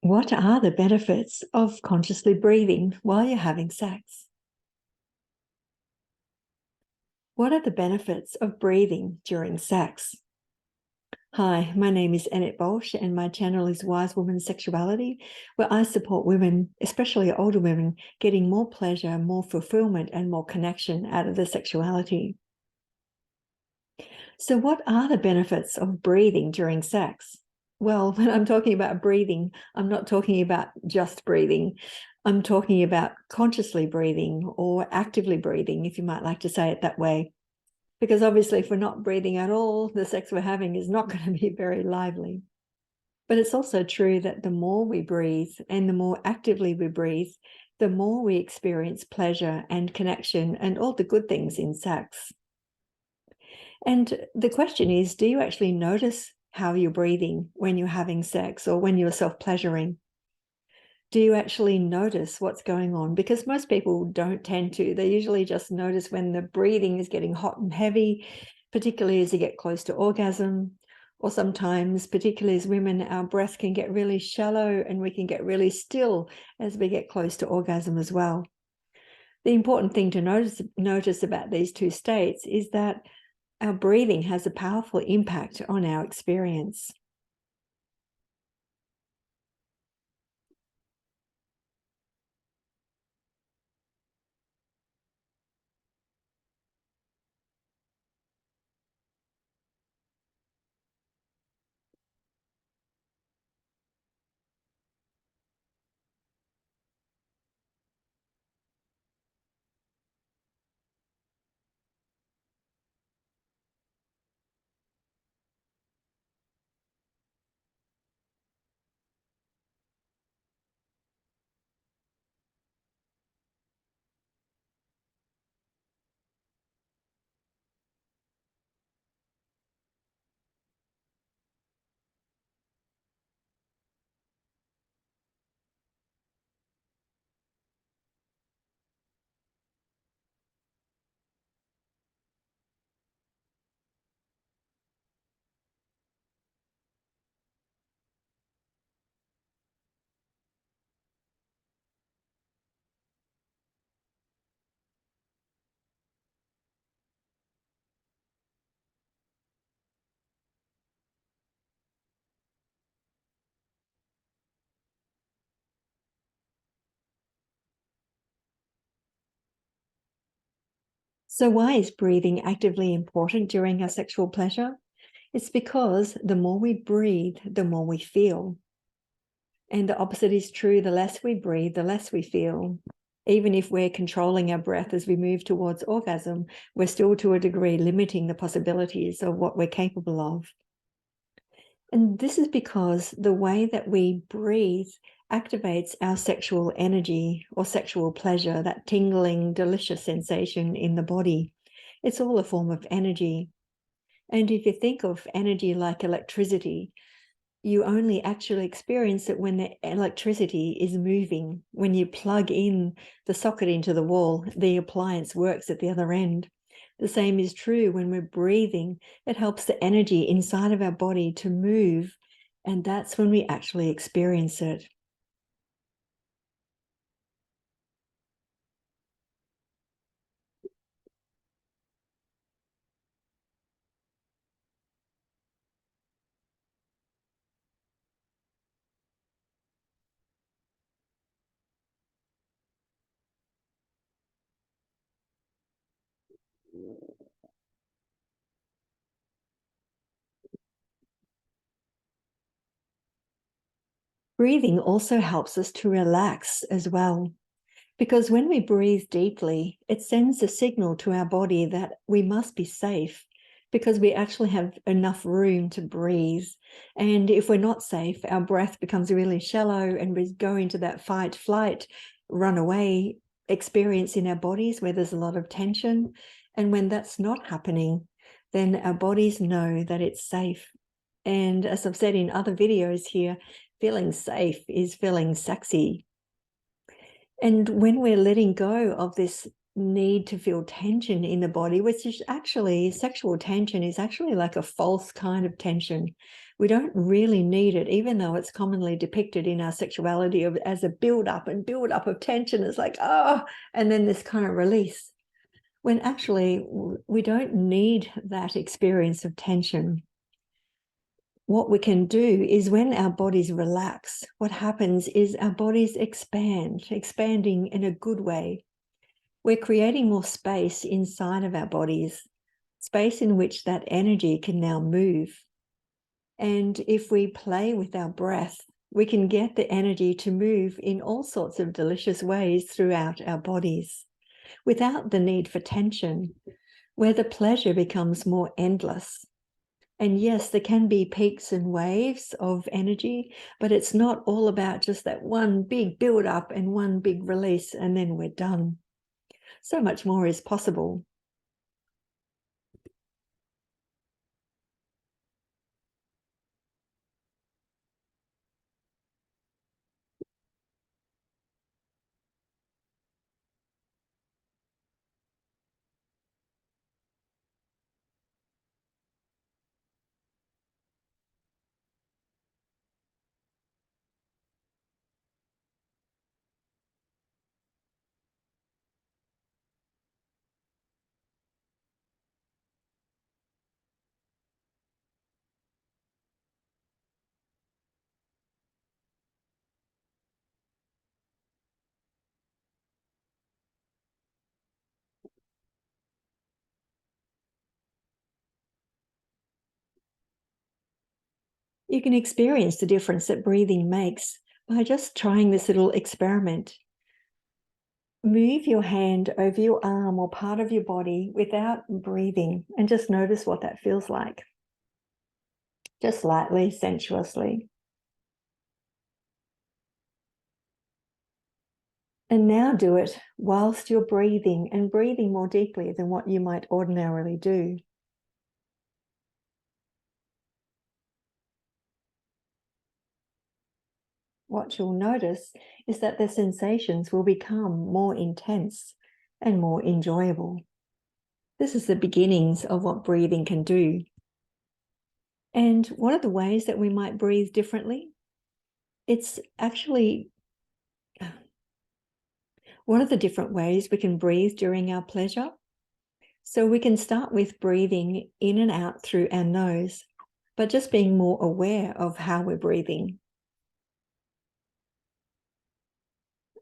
What are the benefits of consciously breathing while you're having sex? What are the benefits of breathing during sex? Hi, my name is Annette Bolsh and my channel is Wise Woman Sexuality, where I support women, especially older women, getting more pleasure, more fulfillment, and more connection out of their sexuality. So what are the benefits of breathing during sex? Well, when I'm talking about breathing, I'm not talking about just breathing. I'm talking about consciously breathing or actively breathing, if you might like to say it that way. Because obviously, if we're not breathing at all, the sex we're having is not going to be very lively. But it's also true that the more we breathe and the more actively we breathe, the more we experience pleasure and connection and all the good things in sex. And the question is, do you actually notice how you're breathing when you're having sex or when you're self-pleasuring? Do you actually notice what's going on? Because most people don't tend to. They usually just notice when the breathing is getting hot and heavy, particularly as you get close to orgasm, or sometimes, particularly as women, our breath can get really shallow and we can get really still as we get close to orgasm as well. The important thing to notice about these two states is that our breathing has a powerful impact on our experience. So why is breathing actively important during our sexual pleasure? It's because the more we breathe, the more we feel. And the opposite is true. The less we breathe, the less we feel. Even if we're controlling our breath as we move towards orgasm, we're still to a degree limiting the possibilities of what we're capable of. And this is because the way that we breathe activates our sexual energy or sexual pleasure, that tingling, delicious sensation in the body. It's all a form of energy. And if you think of energy like electricity, you only actually experience it when the electricity is moving. When you plug in the socket into the wall, the appliance works at the other end. The same is true when we're breathing. It helps the energy inside of our body to move, and that's when we actually experience it. Breathing also helps us to relax as well, because when we breathe deeply, it sends a signal to our body that we must be safe, because we actually have enough room to breathe. And if we're not safe, our breath becomes really shallow and we go into that fight, flight, run away experience in our bodies where there's a lot of tension. And when that's not happening, then our bodies know that it's safe. And as I've said in other videos here, feeling safe is feeling sexy. And when we're letting go of this need to feel tension in the body, which is actually, sexual tension is actually like a false kind of tension. We don't really need it, even though it's commonly depicted in our sexuality as a build up of tension. It's like, oh, and then this kind of release, when actually we don't need that experience of tension. What we can do is, when our bodies relax, what happens is our bodies expanding in a good way. We're creating more space inside of our bodies, space in which that energy can now move. And if we play with our breath, we can get the energy to move in all sorts of delicious ways throughout our bodies without the need for tension, where the pleasure becomes more endless. And yes, there can be peaks and waves of energy, but it's not all about just that one big build up and one big release, and then we're done. So much more is possible. You can experience the difference that breathing makes by just trying this little experiment. Move your hand over your arm or part of your body without breathing, and just notice what that feels like. Just lightly, sensuously. And now do it whilst you're breathing, and breathing more deeply than what you might ordinarily do. What you'll notice is that the sensations will become more intense and more enjoyable. This is the beginnings of what breathing can do. And what are the ways that we might breathe differently? It's actually, what are the different ways we can breathe during our pleasure? So we can start with breathing in and out through our nose, but just being more aware of how we're breathing.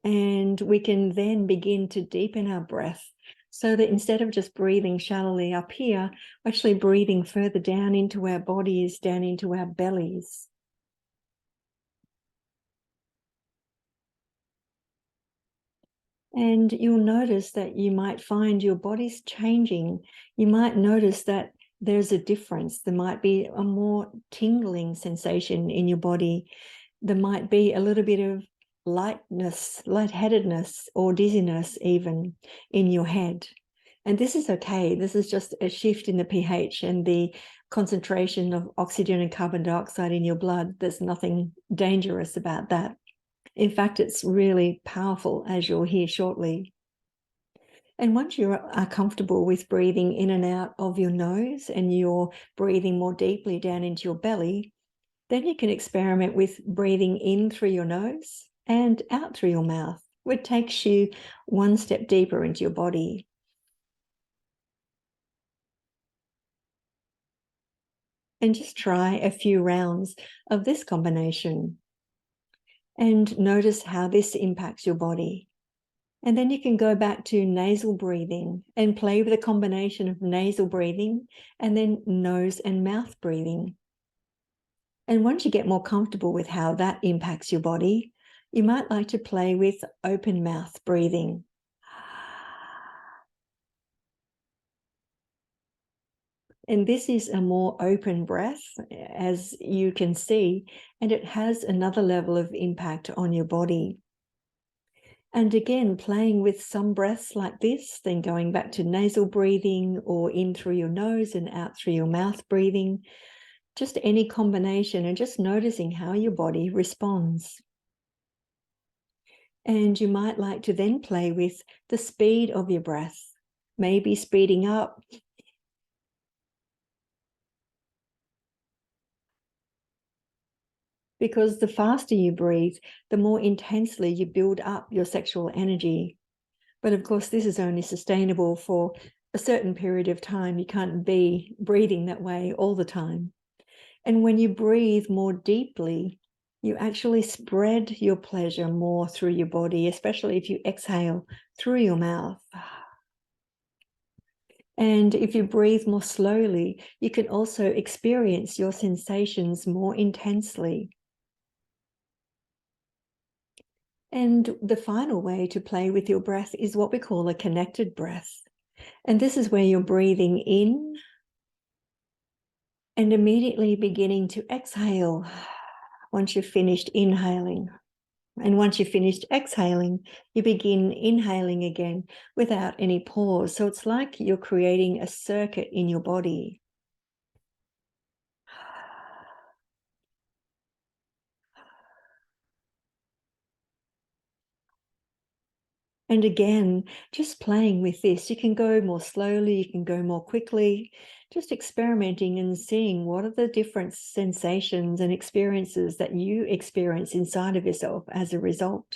And we can then begin to deepen our breath, so that instead of just breathing shallowly up here, we're actually breathing further down into our bodies, down into our bellies. And you'll notice that you might find your body's changing. You might notice that there's a difference. There might be a more tingling sensation in your body. There might be a little bit of lightness, lightheadedness, or dizziness even in your head. And this is okay. This is just a shift in the pH and the concentration of oxygen and carbon dioxide in your blood. There's nothing dangerous about that. In fact, it's really powerful, as you'll hear shortly. And once you are comfortable with breathing in and out of your nose, and you're breathing more deeply down into your belly, then you can experiment with breathing in through your nose and out through your mouth, which takes you one step deeper into your body. And just try a few rounds of this combination and notice how this impacts your body. And then you can go back to nasal breathing and play with a combination of nasal breathing and then nose and mouth breathing. And once you get more comfortable with how that impacts your body, you might like to play with open mouth breathing. And this is a more open breath, as you can see, and it has another level of impact on your body. And again, playing with some breaths like this, then going back to nasal breathing, or in through your nose and out through your mouth breathing, just any combination, and just noticing how your body responds. And you might like to then play with the speed of your breath, maybe speeding up, because the faster you breathe, the more intensely you build up your sexual energy. But of course, this is only sustainable for a certain period of time. You can't be breathing that way all the time. And when you breathe more deeply, you actually spread your pleasure more through your body, especially if you exhale through your mouth. And if you breathe more slowly, you can also experience your sensations more intensely. And the final way to play with your breath is what we call a connected breath. And this is where you're breathing in and immediately beginning to exhale once you've finished inhaling. And once you've finished exhaling, you begin inhaling again without any pause. So it's like you're creating a circuit in your body. And again, just playing with this, you can go more slowly, you can go more quickly, just experimenting and seeing what are the different sensations and experiences that you experience inside of yourself as a result.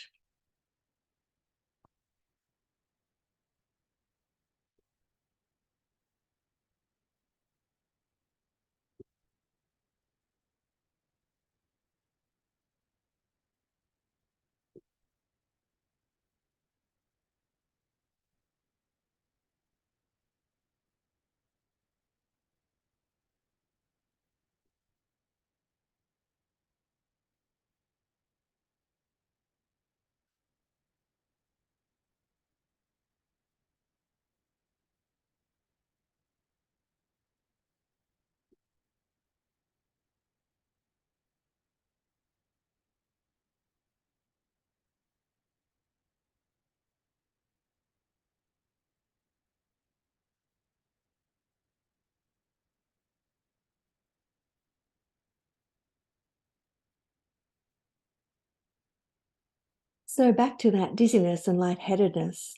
So back to that dizziness and lightheadedness.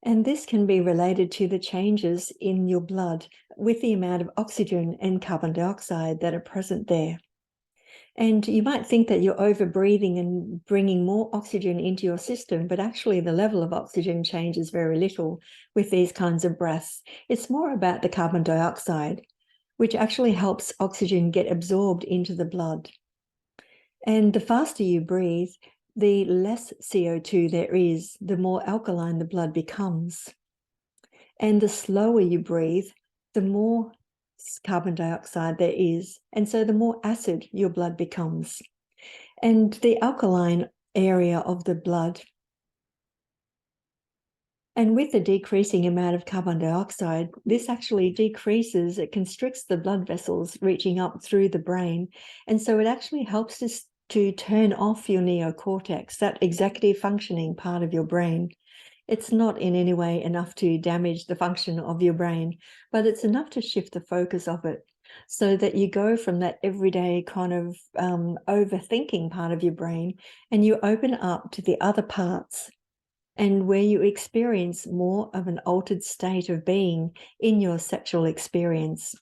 And this can be related to the changes in your blood with the amount of oxygen and carbon dioxide that are present there. And you might think that you're over breathing and bringing more oxygen into your system, but actually the level of oxygen changes very little with these kinds of breaths. It's more about the carbon dioxide, which actually helps oxygen get absorbed into the blood. And the faster you breathe, the less CO2 there is, the more alkaline the blood becomes. And the slower you breathe, the more carbon dioxide there is. And so the more acid your blood becomes. And the alkaline area of the blood, and with the decreasing amount of carbon dioxide, this actually decreases, it constricts the blood vessels reaching up through the brain. And so it actually helps us to turn off your neocortex, that executive functioning part of your brain. It's not in any way enough to damage the function of your brain, but it's enough to shift the focus of it so that you go from that everyday kind of overthinking part of your brain and you open up to the other parts, and where you experience more of an altered state of being in your sexual experience.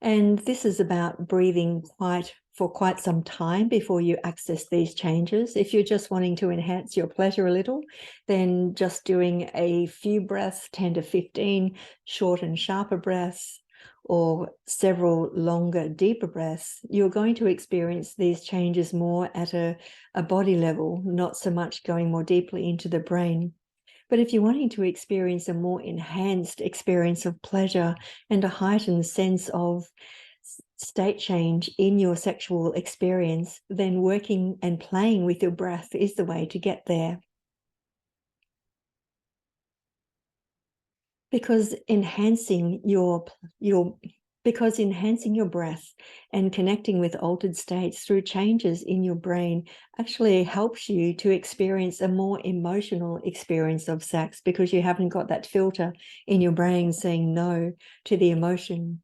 And this is about breathing for quite some time before you access these changes. If you're just wanting to enhance your pleasure a little, then just doing a few breaths, 10 to 15 short and sharper breaths, or several longer, deeper breaths, you're going to experience these changes more at a body level, not so much going more deeply into the brain. But if you're wanting to experience a more enhanced experience of pleasure and a heightened sense of state change in your sexual experience, then working and playing with your breath is the way to get there. Because enhancing your breath and connecting with altered states through changes in your brain actually helps you to experience a more emotional experience of sex, because you haven't got that filter in your brain saying no to the emotion.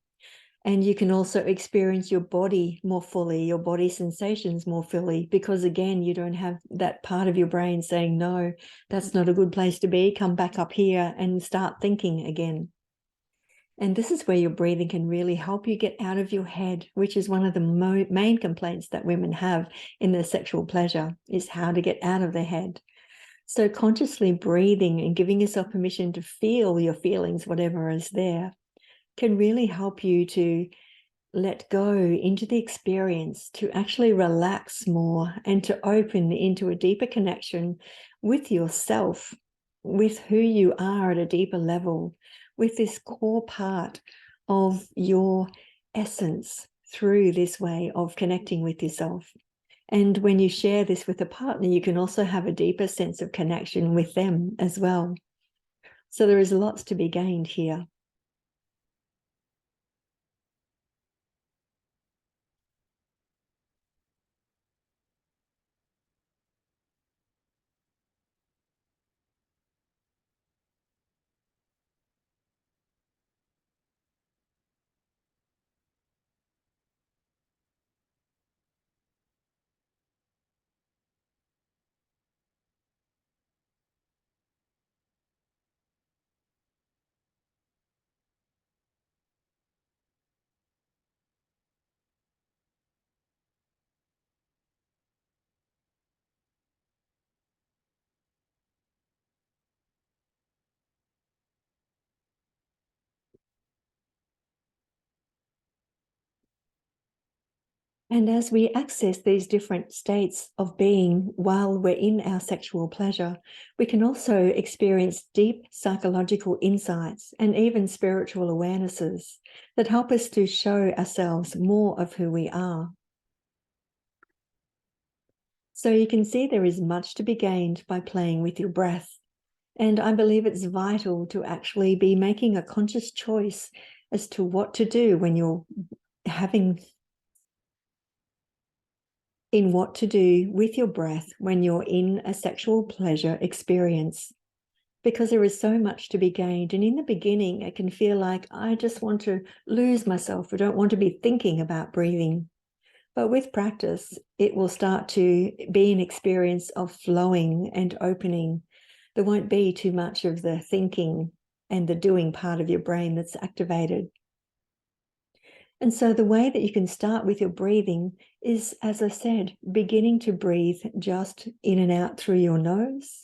And you can also experience your body more fully, your body sensations more fully, because again, you don't have that part of your brain saying, no, that's not a good place to be. Come back up here and start thinking again. And this is where your breathing can really help you get out of your head, which is one of the main complaints that women have in their sexual pleasure, is how to get out of their head. So consciously breathing and giving yourself permission to feel your feelings, whatever is there, can really help you to let go into the experience, to actually relax more and to open into a deeper connection with yourself, with who you are at a deeper level, with this core part of your essence through this way of connecting with yourself. And when you share this with a partner, you can also have a deeper sense of connection with them as well. So there is lots to be gained here. And as we access these different states of being while we're in our sexual pleasure, we can also experience deep psychological insights and even spiritual awarenesses that help us to show ourselves more of who we are. So you can see there is much to be gained by playing with your breath. And I believe it's vital to actually be making a conscious choice as to what to do when you're in what to do with your breath when you're in a sexual pleasure experience, because there is so much to be gained. And in the beginning, it can feel like I just want to lose myself. I don't want to be thinking about breathing. But with practice, it will start to be an experience of flowing and opening. There won't be too much of the thinking and the doing part of your brain that's activated. And so the way that you can start with your breathing is, as I said, beginning to breathe just in and out through your nose.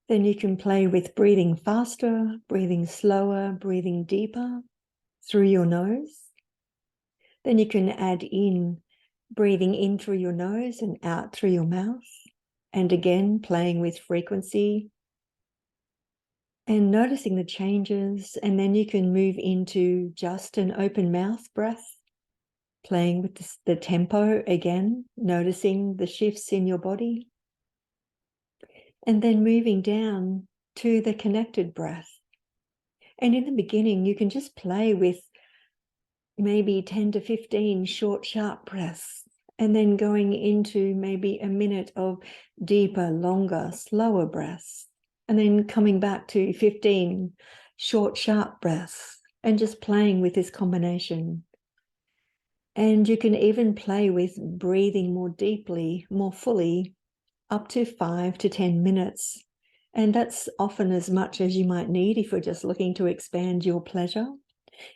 Then you can play with breathing faster, breathing slower, breathing deeper through your nose. Then you can add in breathing in through your nose and out through your mouth. And again, playing with frequency and noticing the changes. And then you can move into just an open mouth breath, playing with the tempo again, noticing the shifts in your body. And then moving down to the connected breath. And in the beginning, you can just play with maybe 10 to 15 short, sharp breaths, and then going into maybe a minute of deeper, longer, slower breaths, and then coming back to 15 short, sharp breaths, and just playing with this combination. And you can even play with breathing more deeply, more fully, up to 5 to 10 minutes. And that's often as much as you might need if you're just looking to expand your pleasure.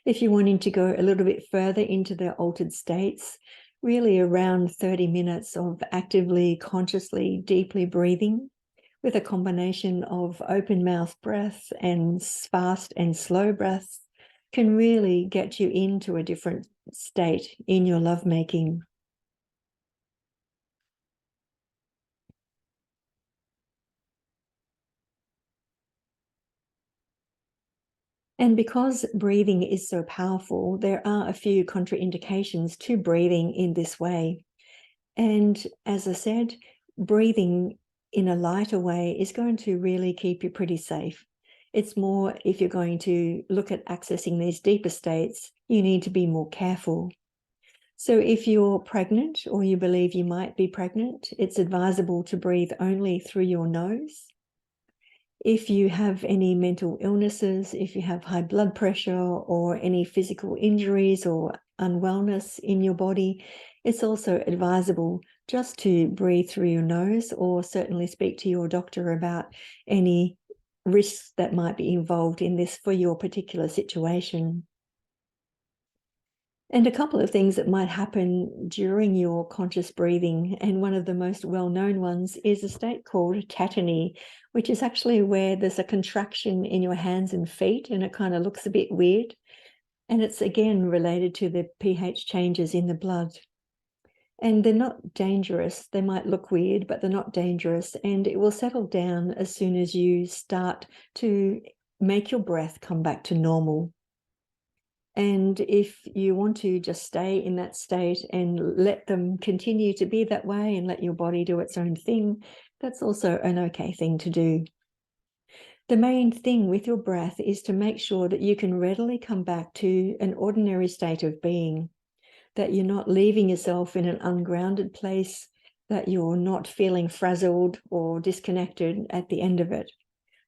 If you're wanting to go a little bit further into the altered states, really around 30 minutes of actively, consciously, deeply breathing with a combination of open mouth breath and fast and slow breaths can really get you into a different state in your lovemaking. And because breathing is so powerful, there are a few contraindications to breathing in this way. And as I said, breathing in a lighter way is going to really keep you pretty safe. It's more if you're going to look at accessing these deeper states, you need to be more careful. So if you're pregnant or you believe you might be pregnant, it's advisable to breathe only through your nose. If you have any mental illnesses, if you have high blood pressure or any physical injuries or unwellness in your body, it's also advisable just to breathe through your nose, or certainly speak to your doctor about any risks that might be involved in this for your particular situation. And a couple of things that might happen during your conscious breathing, and one of the most well-known ones is a state called tatany, which is actually where there's a contraction in your hands and feet, and it kind of looks a bit weird. And it's again related to the pH changes in the blood. And they're not dangerous. They might look weird, but they're not dangerous. And it will settle down as soon as you start to make your breath come back to normal. And if you want to just stay in that state and let them continue to be that way and let your body do its own thing, that's also an okay thing to do. The main thing with your breath is to make sure that you can readily come back to an ordinary state of being, that you're not leaving yourself in an ungrounded place, that you're not feeling frazzled or disconnected at the end of it.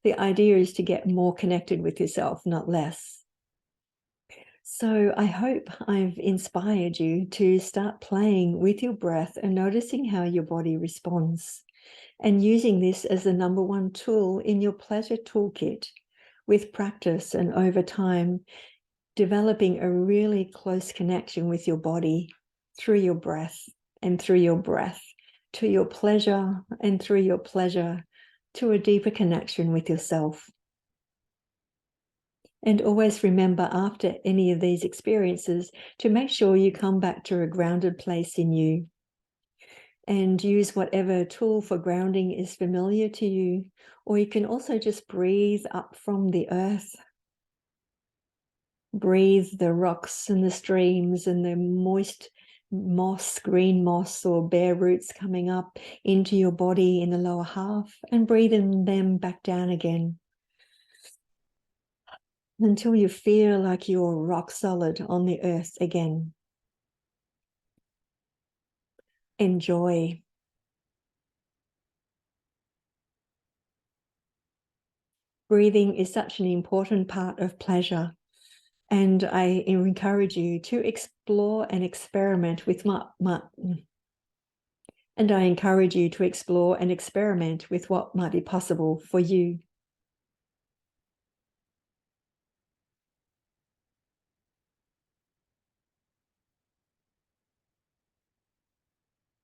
The idea is to get more connected with yourself, not less. So I hope I've inspired you to start playing with your breath and noticing how your body responds, and using this as the number one tool in your pleasure toolkit. With practice and over time, developing a really close connection with your body through your breath and through your breath, to your pleasure and through your pleasure, to a deeper connection with yourself. And always remember, after any of these experiences, to make sure you come back to a grounded place in you, and use whatever tool for grounding is familiar to you. Or you can also just breathe up from the earth. Breathe the rocks and the streams and the moist moss, green moss or bare roots coming up into your body in the lower half, and breathe in them back down again, until you feel like you're rock solid on the earth again. Enjoy. Breathing is such an important part of pleasure, and I encourage you to explore and experiment with what might be possible for you.